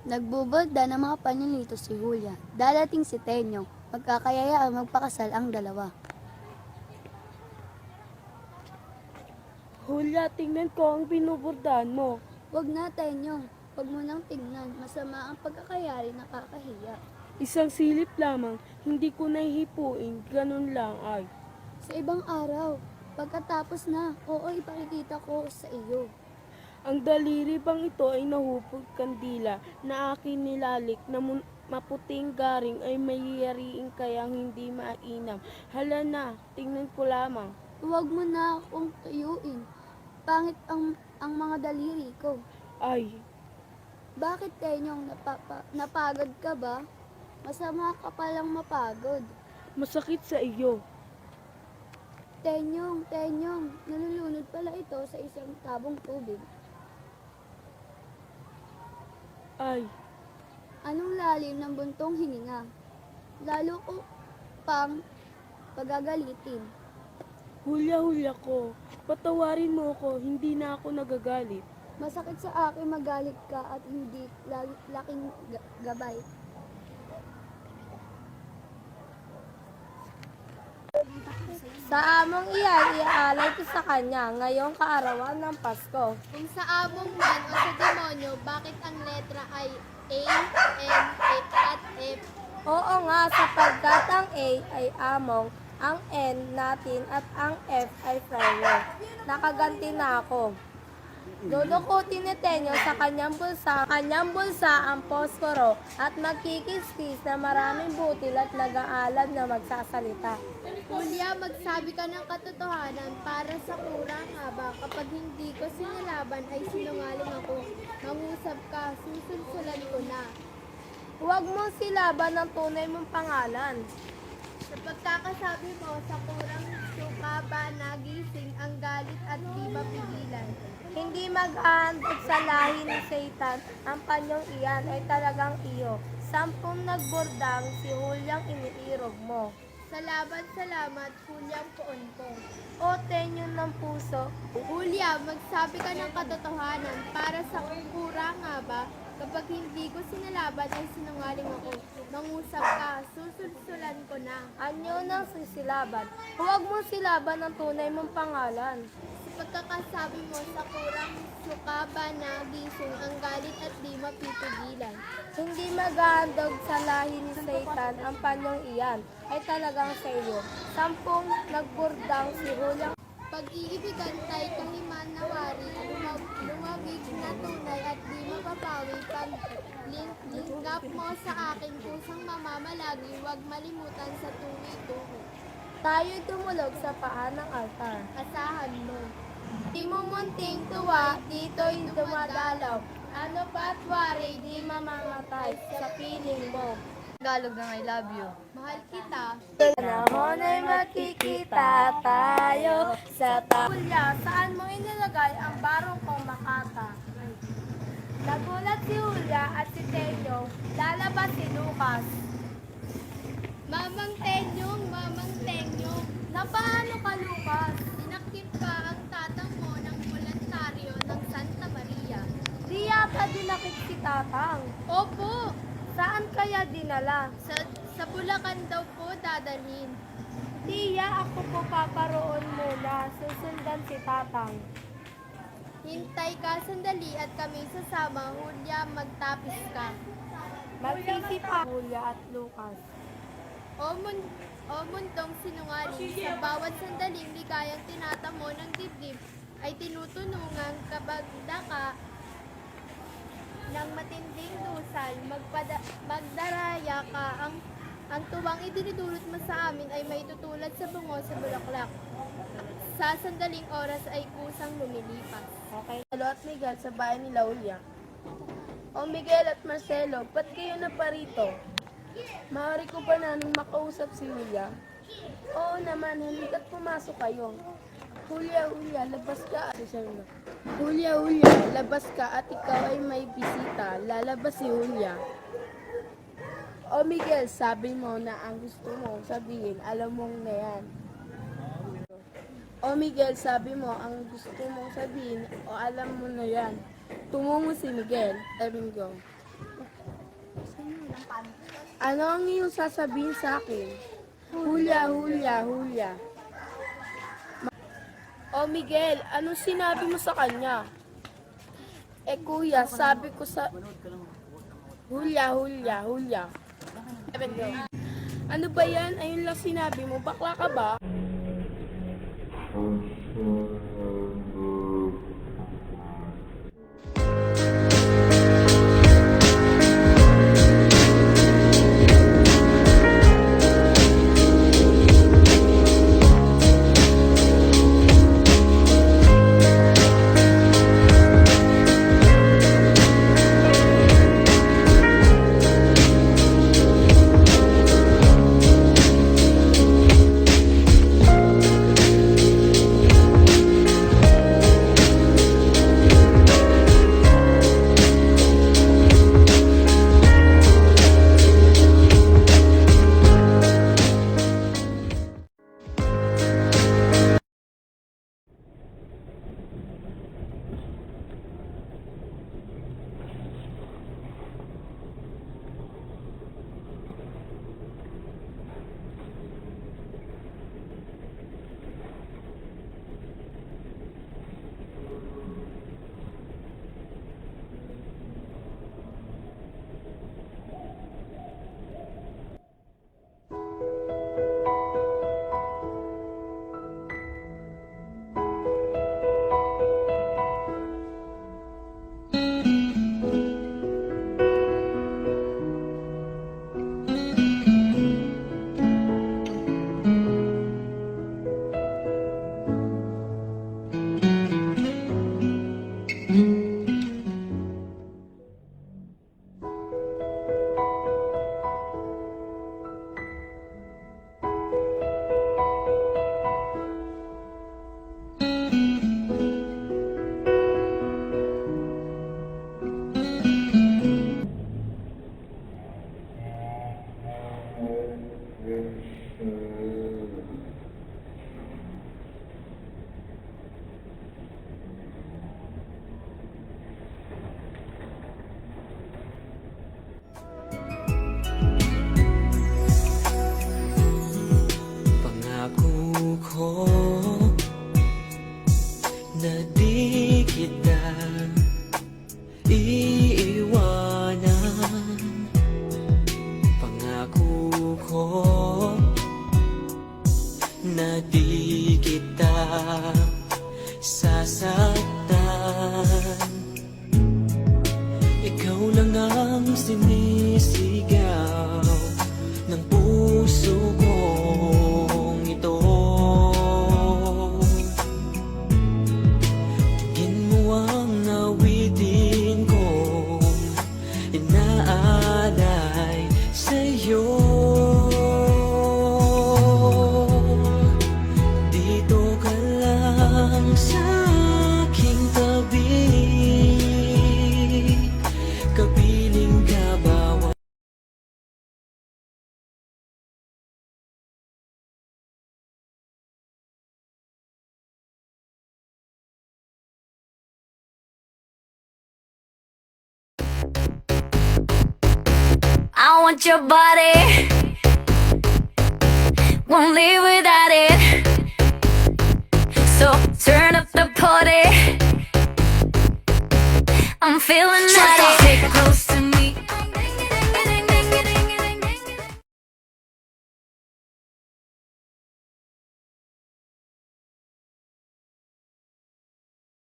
Nagbubulda ng mga panlilito si Julia. Dadating si Tenyo. Magkakayaya ang magpakasal ang dalawa. Hulya, tingnan ko ang binuburdahan mo. Huwag na, Tenyo. Huwag mo nang tingnan. Masama ang pagkakayari, nakakahiya. Isang silip lamang, hindi ko nahihipuin, ganun lang ay. Sa ibang araw, pagkatapos na, oo, ipakikita ko sa iyo. Ang daliri bang ito ay nahupog kandila na aking nilalik na maputing garing ay mayayariin kayang hindi mainam. Hala na, tingnan ko lamang. Huwag mo na akong tuyuin. Pangit ang mga daliri ko. Ay, Bakit, Tenyong, napagod ka ba? Masama ka palang mapagod. masakit sa iyo. Tenyong, nalulunod pala ito sa isang tabong tubig. Ay, Anong lalim ng buntong hininga? Lalo ko pang pagagalitin. hulya-hulya ko. Patawarin mo ko, hindi na ako nagagalit. Masakit sa akin magalit ka at hindi laking gabay. Sa among iyan, iaalay ko sa kanya ngayong kaarawan ng Pasko. Kung sa among man o sa demonyo, bakit ang letra ay A, N, at F? Oo nga, sapagkat ang A ay among, ang N natin at ang F ay friar. Nakaganti na ako. Dudukutin ni Tenyo sa kanyang bulsa ang posporo at magkikiskis na maraming butil at nag-aalab na magsasalita. Julia, magsabi ka ng katotohanan para sa kurang haba. Kapag hindi ko sinilaban ay sinungaling ako. Mangusap ka, susulsulan ko na. Huwag mo silaban ng tunay mong pangalan. Sa pagkakasabi mo sa kurang suka ba nagising ang galit at di mapigilan. Hindi mag-ahandog sa lahi ni Satan, ang panyong iyan ay talagang iyo. 10 nagbordang si Hulyang iniirog mo. Salamat, Juliang poon ko. O tenyo ng puso, Julia, magsabi ka ng katotohanan para sa kurang haba. Kapag hindi ko sinalaban ay sinungaling ako. Mangusap ka, susulsulan ko na. anyo ng sisilaban. Huwag mo silaban ang tunay mong pangalan. Sa pagkakasabi mo sa kurang suka ba nagising ang galit at di mapipigilan. Hindi mag-ahandog sa lahi ni Satan, ang panyong iyan ay talagang sa iyo. 10 nagbordang si Hulyang. Pag-iibigan tay kahiman na wari, lumawig na tunay at di mapapawi. Pag linggap mo sa akin kusang mamamalagi, huwag malimutan sa tuwi-tuwi. Tayo'y tumulog sa paa ng altar. Asahan mo. Di mo munting tuwa, dito'y dumadalaw. Ano pa't wari, di mamamatay sa piling mo. Tagalog ng I love you. Mahal kita. Panahon ay makikita tayo sa Hulya, saan mo inilagay ang barong kong makata? Nagulat si Hulya at si Tenyo, lalabas si Lucas. Mamang Tenyong. Na paano ka, Lucas? Dinakip ka ang tatang mo ng voluntaryo ng Santa Maria. Di yata dinakit si Tatang. Opo, Saan kaya dinala? sa Bulacan daw po dadalhin. Tiya, ako po paparoon muna. Susundan si Tatang. Hintay ka sandali at kami sasama. Hulya, magtapis ka. Magsisipa Hulya at Lucas. O mundong sinungaling, sa bawat sandaling ligayang tinatamo ng dibdib ay tinutunungang kabagda ka ng matinding dusal, magdaraya ka, ang tuwang idinidulot mo sa amin ay may tutulad sa bungo sa bulaklak. Sa sandaling oras ay kusang lumilipas. Okay. Marcelo at Miguel sa bahay ni Laulia. O Miguel at Marcelo, ba't kayo na parito? Maaari ko ba nanong makausap si Julia? Oo naman, halika't pumasok kayo. Julia, labas ka. Julia, labas ka at ikaw ay may bisita. Lalabas si Julia. O Miguel, sabi mo na ang gusto mo sabihin, alam mong na yan. O Miguel, sabi mo ang gusto mong sabihin o alam mo na yan. Tumungo si Miguel. Sabi go. Ano ang iyong sasabihin sa akin? Hulya, hulya, hulya. O Miguel, anong sinabi mo sa kanya? Eh kuya, sabi ko sa... Hulya, hulya, hulya. Ano ba yan? Ayun lang sinabi mo. Bakla ka ba? Pangako ko na di kita iiwanan. Pangako ko na di kita sasaktan. Ikaw lang ang sinisigaw ng puso kong ito. Tingin mo ang awitin ko, inaalay sa'yo. Dito ka lang sa aking tabi, kapiling ka bawat I want your body, won't live without it. So turn up the party, I'm feeling naughty.